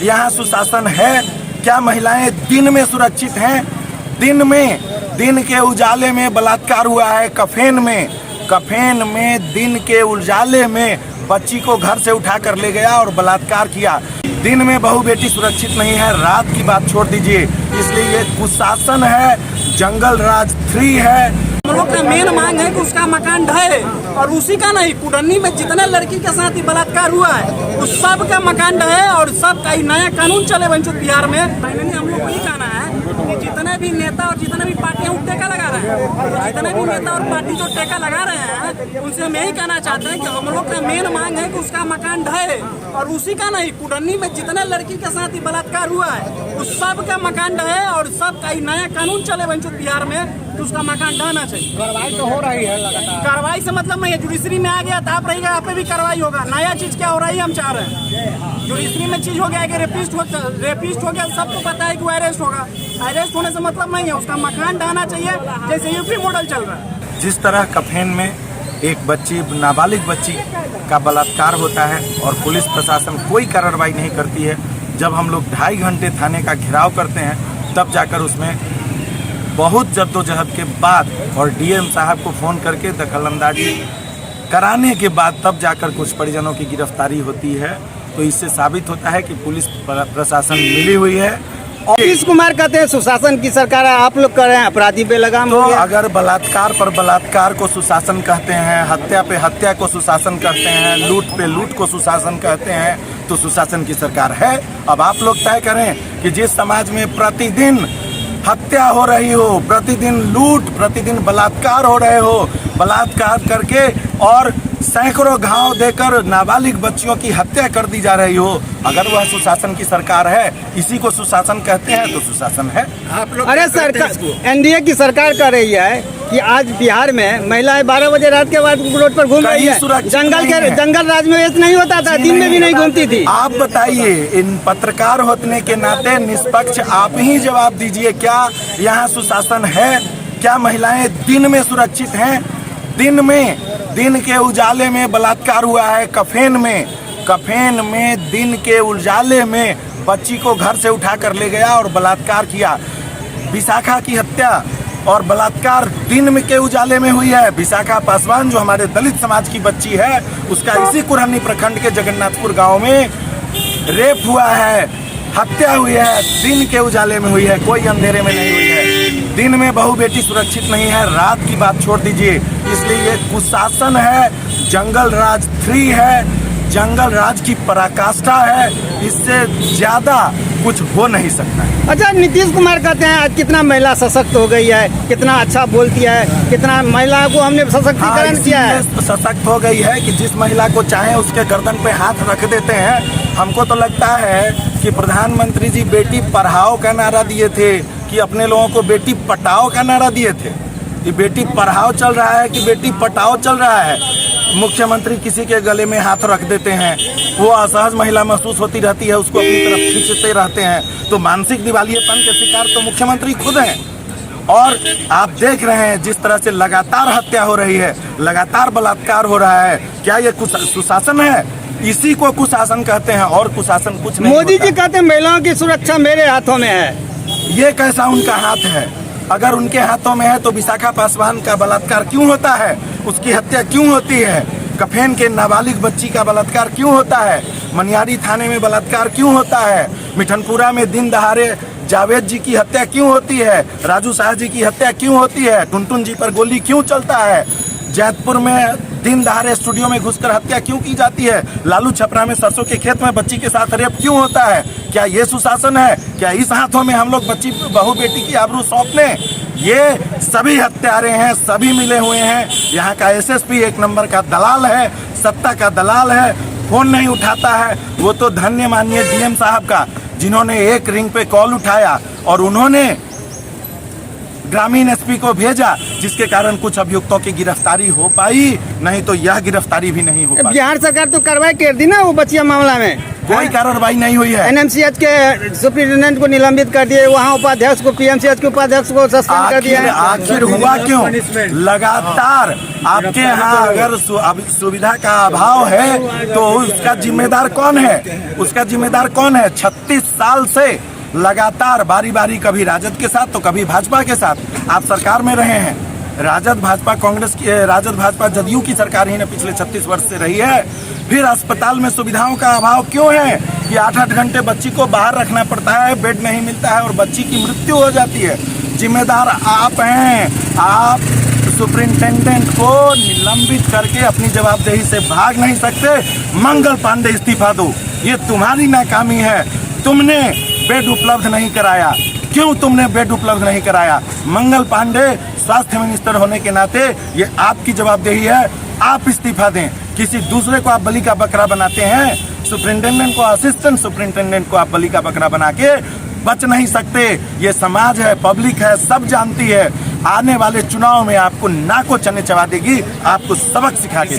यहाँ सुशासन है? क्या महिलाएं दिन में सुरक्षित हैं? दिन के उजाले में बलात्कार हुआ है। कफेन में दिन के उजाले में बच्ची को घर से उठा कर ले गया और बलात्कार किया। दिन में बहू बेटी सुरक्षित नहीं है, रात की बात छोड़ दीजिए। इसलिए ये कुशासन है, जंगल राज 3 है। हम लोग का मेन मांग है कि उसका मकान ढहे, और उसी का नहीं, कुडन्नी में जितने लड़की के साथ ही बलात्कार हुआ है उस सब का मकान ढहे और सब का नया कानून चले वंचित बिहार में। फाइनली हम लोग को ये कहना है कि जितने भी नेता और जितने भी पार्टियां टेका लगा रहे हैं, जितने भी नेता और पार्टी जो टेका लगा रहे हैं उनसे हम यही कहना चाहते हैं कि हम लोग का मेन मांग है कि उसका मकान ढहे, और उसी का नहीं, कुडन्नी में जितने लड़की के साथ ही बलात्कार हुआ है उस सब का मकान ढहे और सब का नया कानून चले वंचित बिहार में, तो उसका मकान ढहना चाहिए। कार्रवाई तो हो रही है लगातार। कार्रवाई से मतलब नहीं है, जुडिशरी में आ गया तो आप रहेगा, आप पे भी कार्रवाई होगा। नया चीज क्या हो रहा है हम चाह रहे हैं। जुडिशरी में चीज हो गया कि रेपिस्ट हो गया, सबको पता है कि वो अरेस्ट होगा। अरेस्ट होने से मतलब नहीं है, उसका मकान ढहना चाहिए जैसे यूपी मॉडल चल रहा है। जिस तरह कफेन में एक बच्ची, नाबालिग बच्ची का बलात्कार होता है और पुलिस प्रशासन कोई कार्रवाई नहीं करती है, जब हम लोग 2.5 घंटे थाने का घेराव करते हैं तब जाकर उसमें बहुत जद्दोजहद के बाद और डीएम साहब को फ़ोन करके दखलंदाजी कराने के बाद तब जाकर कुछ परिजनों की गिरफ्तारी होती है। तो इससे साबित होता है कि पुलिस प्रशासन मिली हुई है। और नीतीश कुमार कहते हैं सुशासन की सरकार है, आप लोग कर रहे हैं अपराधी पे लगाम। तो अगर बलात्कार पर बलात्कार को सुशासन कहते हैं, हत्या पे हत्या को सुशासन कहते हैं, लूट पे लूट को सुशासन कहते हैं, तो सुशासन की सरकार है। अब आप लोग तय करें कि जिस समाज में प्रतिदिन हत्या हो रही हो, प्रतिदिन लूट, प्रतिदिन बलात्कार हो रहे हो, बलात्कार करके और सैकड़ों घाव देकर नाबालिग बच्चियों की हत्या कर दी जा रही हो, अगर वह सुशासन की सरकार है, इसी को सुशासन कहते हैं, तो सुशासन है। आप लोग अरे सरकार, एनडीए की सरकार कह रही है कि आज बिहार में महिलाएं 12 बजे रात के बाद रोड पर घूम रही है। जंगल राज में ऐसा नहीं होता था, दिन में भी नहीं घूमती थी। आप बताइए, इन पत्रकार होने के नाते निष्पक्ष आप ही जवाब दीजिए, क्या यहाँ सुशासन है? क्या महिलाएं दिन में सुरक्षित हैं? दिन के उजाले में बलात्कार हुआ है। कफेन में दिन के उजाले में बच्ची को घर से उठा कर ले गया और बलात्कार किया। विशाखा की हत्या और बलात्कार दिन में के उजाले में हुई है। विशाखा पासवान जो हमारे दलित समाज की बच्ची है, उसका इसी कुरहनी प्रखंड के जगन्नाथपुर गांव में रेप हुआ है, हत्या हुई है, दिन के उजाले में हुई है, कोई अंधेरे में नहीं हुई है। दिन में बहू बेटी सुरक्षित नहीं है, रात की बात छोड़ दीजिए। इसलिए ये कुशासन है, जंगल राज 3 है, जंगल राज की पराकाष्ठा है, इससे ज्यादा कुछ हो नहीं सकता है। अच्छा, नीतीश कुमार कहते हैं आज कितना महिला सशक्त हो गई है, कितना अच्छा बोलती है, कितना महिलाओं को हमने सशक्तिकरण किया है। सशक्त हो गई है कि जिस महिला को चाहे उसके गर्दन पे हाथ रख देते हैं। हमको तो लगता है कि प्रधानमंत्री जी बेटी पढ़ाओ का नारा दिए थे कि अपने लोगों को बेटी पटाओ का नारा दिए थे। कि बेटी पढ़ाओ चल रहा है कि बेटी पटाओ चल रहा है। मुख्यमंत्री किसी के गले में हाथ रख देते हैं, वो असहज महिला महसूस होती रहती है, उसको अपनी तरफ खींचते रहते हैं। तो मानसिक दिवालियेपन के शिकार तो मुख्यमंत्री खुद हैं। और आप देख रहे हैं जिस तरह से लगातार हत्या हो रही है, लगातार बलात्कार हो रहा है, क्या ये सुशासन है? इसी को कुशासन कहते हैं, और कुशासन कुछ नहीं। मोदी जी कहते हैं महिलाओं की सुरक्षा मेरे हाथों में है। ये कैसा उनका हाथ है? अगर उनके हाथों में है तो विशाखा पासवान का बलात्कार क्यों होता है? उसकी हत्या क्यों होती है? कफेन के नाबालिग बच्ची का बलात्कार क्यों होता है? मनियारी थाने में बलात्कार क्यों होता है? मिठनपुरा में दिन दहाड़े जावेद जी की हत्या क्यों होती है? राजू शाह जी की हत्या क्यों होती है? टुनटुन जी पर गोली क्यों चलता है? जैतपुर में दिन दहाड़े स्टूडियो में घुसकर हत्या क्यों की जाती है? लालू छपरा में सरसों के खेत में बच्ची के साथ रेप क्यों होता है? क्या ये सुशासन है? क्या इस हाथों में हम लोग बच्ची बहू बेटी की आबरू सौंप लें? ये सभी हत्यारे हैं, सभी मिले हुए हैं। यहाँ का एसएसपी एक नंबर का दलाल है, सत्ता का दलाल है, फोन नहीं उठाता है। वो तो धन्य मानिए डीएम साहब का, जिन्होंने एक रिंग पे कॉल उठाया और उन्होंने ग्रामीण एसपी को भेजा, जिसके कारण कुछ अभियुक्तों की गिरफ्तारी हो पाई, नहीं तो यह गिरफ्तारी भी नहीं हो पाई। बिहार सरकार तो कार्रवाई कर दी ना वो बच्चिया मामला में, कोई कार्रवाई नहीं हुई है। एनएमसीएच के सुप्रिंटेंडेंट को निलंबित कर दिए, वहाँ उपाध्यक्ष को, पीएमसीएच के उपाध्यक्ष को सस्पेंड कर दिया है। आखिर हुआ क्यों? लगातार आपके यहाँ अगर सुविधा का अभाव है तो उसका जिम्मेदार कौन है? उसका जिम्मेदार कौन है? 36 साल से लगातार बारी बारी कभी राजद के साथ तो कभी भाजपा के साथ आप सरकार में रहे हैं। राजद भाजपा कांग्रेस की, राजद भाजपा जदयू की सरकार ही ने पिछले 36 वर्ष से रही है। फिर अस्पताल में सुविधाओं का अभाव क्यों है कि 8-8 घंटे बच्ची को बाहर रखना पड़ता है, बेड नहीं मिलता है और बच्ची की मृत्यु हो जाती है। जिम्मेदार आप हैं। आप सुप्रिंटेंडेंट को निलंबित करके अपनी जवाबदेही से भाग नहीं सकते। मंगल पांडे इस्तीफा दो, ये तुम्हारी नाकामी है। तुमने बेड उपलब्ध नहीं कराया। क्यों तुमने बेड उपलब्ध नहीं कराया? मंगल पांडे स्वास्थ्य मिनिस्टर होने के नाते ये आपकी जवाबदेही है, आप इस्तीफा दें। किसी दूसरे को आप बलि का बकरा बनाते हैं, सुप्रिंटेंडेंट को, असिस्टेंट सुप्रिंटेंडेंट को आप बलि का बकरा बना के बच नहीं सकते। ये समाज है, पब्लिक है, सब जानती है। आने वाले चुनाव में आपको नाको चने चबा देगी, आपको सबक सिखा के।